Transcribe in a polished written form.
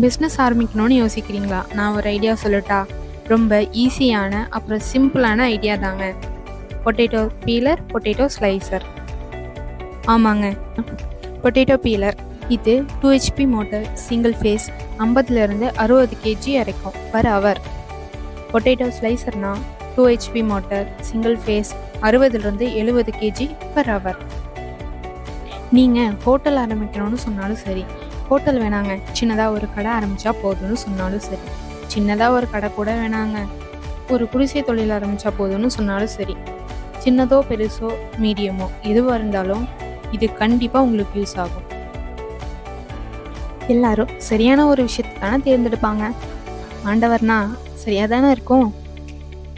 Business ஆரம்பிக்கணும்னு யோசிக்கிறீங்களா? நான் ஒரு ஐடியா சொல்லட்டா? ரொம்ப ஈஸியான அப்புறம் சிம்பிளான ஐடியா தாங்க. Potato peeler, potato slicer. ஆமாங்க, பொட்டேட்டோ பீலர். இது 2 HP மோட்டர், சிங்கிள் ஃபேஸ், 50லேருந்து 60 kg இறக்கும் பர் ஹவர். பொட்டேட்டோ ஸ்லைசர்னா 2 HP மோட்டர், சிங்கிள் ஃபேஸ், 60லேருந்து 70 kg பர் ஹவர். நீங்கள் ஹோட்டல் ஆரம்பிக்கணும்னு சொன்னாலும் சரி, ஹோட்டல் வேணாங்க, சின்னதாக ஒரு கடை ஆரம்பித்தா போதும்னு சொன்னாலும் சரி, சின்னதாக ஒரு கடை கூட வேணாங்க, ஒரு குடிசை தொழில் ஆரம்பித்தா போதும்னு சொன்னாலும் சரி, சின்னதோ பெருசோ மீடியமோ எதுவாக இருந்தாலும் இது கண்டிப்பாக உங்களுக்கு யூஸ் ஆகும். எல்லாரும் சரியான ஒரு விஷயத்தை தானே தேர்ந்தெடுப்பாங்க. ஆண்டவர்னா சரியாக தானே இருக்கும்.